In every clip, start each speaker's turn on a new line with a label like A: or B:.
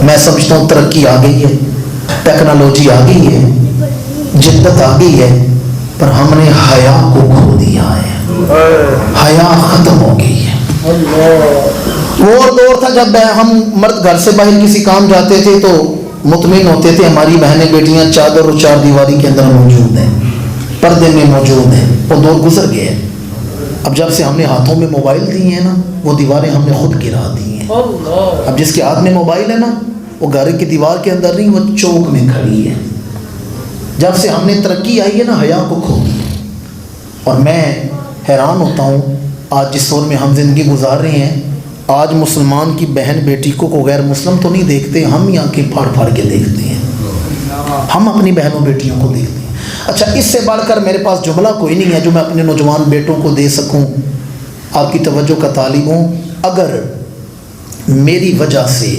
A: میں سمجھتا ہوں ترقی آ گئی ہے، ٹیکنالوجی آ گئی ہے، جدت آ گئی ہے، پر ہم نے حیا کو کھو دیا ہے، حیا ختم ہو گئی ہے۔ وہ دور تھا جب ہم مرد گھر سے باہر کسی کام جاتے تھے تو مطمئن ہوتے تھے ہماری بہنیں بیٹیاں چادر اور چار دیواری کے اندر موجود ہیں، پردے میں موجود ہیں۔ وہ دور گزر گئے ہیں۔ اب جب سے ہم نے ہاتھوں میں موبائل دی ہیں نا، وہ دیواریں ہم نے خود گرا دی ہیں۔ اب جس کے ہاتھ میں موبائل ہے نا، وہ گھر کی دیوار کے اندر نہیں، وہ چوک میں کھڑی ہے۔ جب سے ہم نے ترقی آئی ہے نا، حیا کو کھو دیا۔ اور میں حیران ہوتا ہوں آج جس دور میں ہم زندگی گزار رہے ہیں، آج مسلمان کی بہن بیٹی کو غیر مسلم تو نہیں دیکھتے، ہم ہی آنکھیں پھاڑ پھاڑ کے دیکھتے ہیں، ہم اپنی بہنوں بیٹیوں کو دیکھتے ہیں۔ اچھا، اس سے بڑھ کر میرے پاس جملہ کوئی نہیں ہے جو میں اپنے نوجوان بیٹوں کو دے سکوں، آپ کی توجہ کا طالب ہوں۔ اگر میری وجہ سے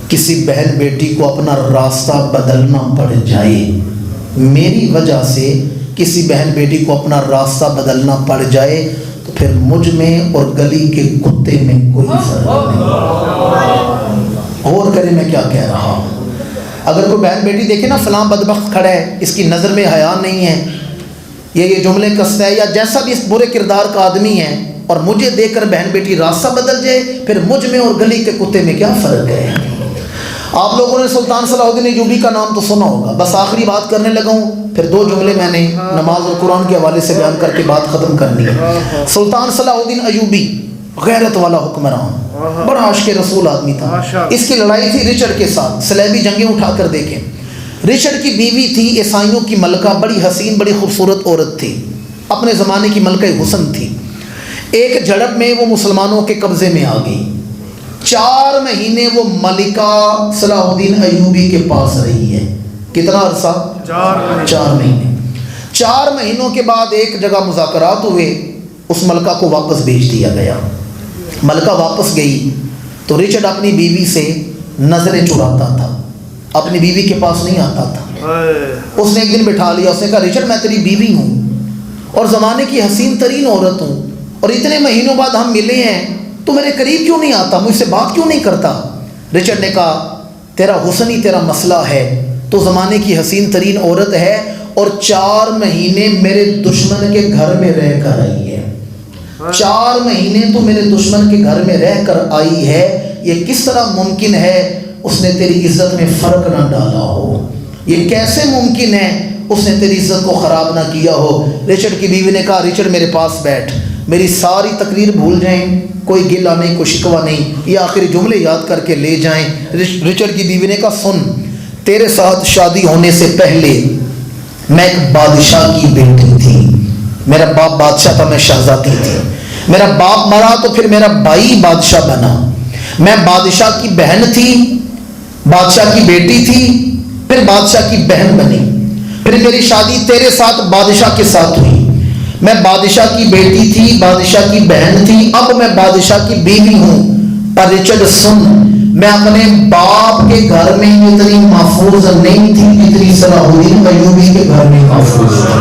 A: کسی بہن بیٹی کو اپنا راستہ بدلنا پڑ جائے، میری وجہ سے کسی بہن بیٹی کو اپنا راستہ بدلنا پڑ جائے، تو پھر مجھ میں اور گلی کے کتے میں کوئی فرق نہیں۔ غور کریں میں کیا کہہ رہا ہوں۔ اگر کوئی بہن بیٹی دیکھے نا فلاں بدبخت کھڑا ہے، اس کی نظر میں حیا نہیں ہے، یہ جملے کستا ہے، یا جیسا بھی اس برے کردار کا آدمی ہے، اور مجھے دیکھ کر بہن بیٹی راستہ بدل جائے، پھر مجھ میں اور گلی کے کتے میں کیا فرق ہے؟ آپ لوگوں نے سلطان صلاح الدین ایوبی کا نام تو سنا ہوگا۔ بس آخری بات کرنے لگا ہوں، پھر دو جملے میں نے نماز اور قرآن کے حوالے سے بیان کر کے بات ختم کرنی ہے۔ سلطان صلاح الدین ایوبی غیرت والا حکمران، بڑا عاشق رسول آدمی تھا۔ اس کی لڑائی تھی رچرڈ کے ساتھ، صلیبی جنگیں اٹھا کر دیکھیں۔ رچرڈ کی بیوی تھی عیسائیوں کی ملکہ، بڑی حسین بڑی خوبصورت عورت تھی، اپنے زمانے کی ملکہ حسن تھی۔ ایک جھڑپ میں وہ مسلمانوں کے قبضے میں آ گئی۔ 4 مہینے وہ ملکہ صلاح الدین ایوبی کے پاس رہی ہے۔ کتنا عرصہ؟ 4 مہینے۔ 4 مہینوں کے بعد ایک جگہ مذاکرات ہوئے، اس ملکہ کو واپس بھیج دیا گیا۔ ملکہ واپس گئی تو رچرڈ اپنی بیوی سے نظریں چراتا تھا، اپنی بیوی کے پاس نہیں آتا تھا۔ اس نے ایک دن بٹھا لیا، اس نے کہا رچرڈ میں تیری بیوی ہوں اور زمانے کی حسین ترین عورت ہوں، اور اتنے مہینوں بعد ہم ملے ہیں، تو میرے قریب کیوں نہیں آتا، مجھ سے بات کیوں نہیں کرتا؟ رچرڈ نے کہا تیرا حسن ہی تیرا مسئلہ ہے، تو زمانے کی حسین ترین عورت ہے اور 4 مہینے میرے دشمن کے گھر میں رہ کر آئی ہے۔ 4 مہینے تو میرے دشمن کے گھر میں رہ کر آئی ہے، یہ کس طرح ممکن ہے اس نے تیری عزت میں فرق نہ ڈالا ہو؟ یہ کیسے ممکن ہے اس نے تیری عزت کو خراب نہ کیا ہو؟ رچرڈ کی بیوی نے کہا رچرڈ میرے پاس بیٹھ، میری ساری تقریر بھول جائیں، کوئی گلہ نہیں کوئی شکوہ نہیں، یہ آخری جملے یاد کر کے لے جائیں۔ رچرڈ کی بیوی نے کہا سن، تیرے ساتھ شادی ہونے سے پہلے میں ایک بادشاہ کی بیٹی تھی، میرا باپ بادشاہ تھا، میں شہزادی تھی، میرا باپ مرا تو پھر میرا بھائی بادشاہ بنا، میں بادشاہ کی بہن تھی، بادشاہ کی بیٹی تھی، پھر بادشاہ کی بہن بنی، پھر میری شادی تیرے ساتھ بادشاہ کے ساتھ ہوئی، میں بادشاہ کی بیٹی تھی، بادشاہ کی بہن تھی، اب میں بادشاہ کی بیوی ہوں۔ پر رچرڈ سن، میں اپنے باپ کے گھر میں اتنی محفوظ نہیں تھی جتنی صلاح الدین ایوبی کے گھر میں محفوظ تھی،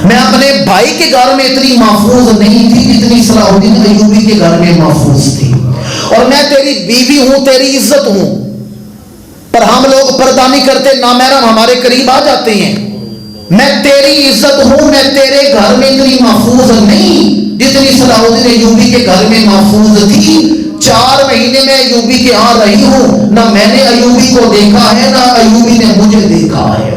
A: میں اپنے بھائی کے گھر میں اتنی محفوظ نہیں تھی جتنی صلاح الدین ایوبی کے گھر میں محفوظ تھی، اور میں تیری بیوی ہوں، تیری عزت ہوں، پر ہم لوگ پردہ نہیں کرتے، نامحرم ہمارے قریب آ جاتے ہیں۔ میں تیری عزت ہوں، میں تیرے گھر میں اتنی محفوظ نہیں جتنی صلاح الدین ایوبی کے گھر میں محفوظ تھی۔ 4 مہینے میں ایوبی کے ہاں رہی ہوں، نہ میں نے ایوبی کو دیکھا ہے نہ ایوبی نے مجھے دیکھا ہے،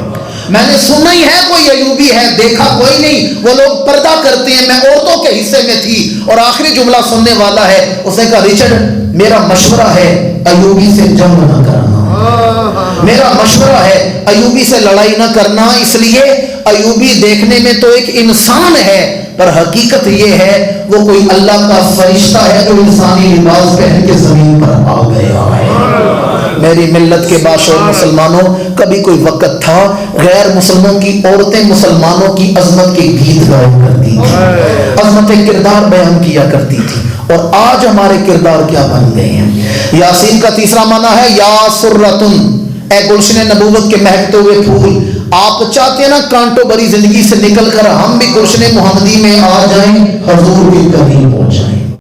A: میں نے سنا ہی ہے کوئی ایوبی ہے، دیکھا کوئی نہیں، وہ لوگ پردہ کرتے ہیں، میں عورتوں کے حصے میں تھی۔ اور آخری جملہ سننے والا ہے، اس نے کہا رچرڈ میرا مشورہ ہے ایوبی سے جنگ نہ کرنا، میرا مشورہ ہے ایوبی سے لڑائی نہ کرنا، اس لیے ایوبی دیکھنے میں تو ایک انسان ہے، پر حقیقت یہ ہے وہ کوئی اللہ کا فرشتہ ہے جو انسانی لباس پہن کے زمین پر آ گیا ہے۔ میری ملت کے باشعور مسلمانوں، کبھی کوئی وقت تھا غیر مسلموں کی عورتیں مسلمانوں کی عظمت کے گیت گایا کرتی تھی، عظمت کردار بیان کیا کرتی تھی، اور آج ہمارے کردار کیا بن گئے ہیں؟ یاسین کا تیسرا معنی ہے یا سرتن، اے گلشن نبوت کے مہکتے ہوئے پھول۔ آپ چاہتے ہیں نا کانٹوں بھری زندگی سے نکل کر ہم بھی گلشن محمدی میں آ جائیں، حضور کے قریب ہو جائیں۔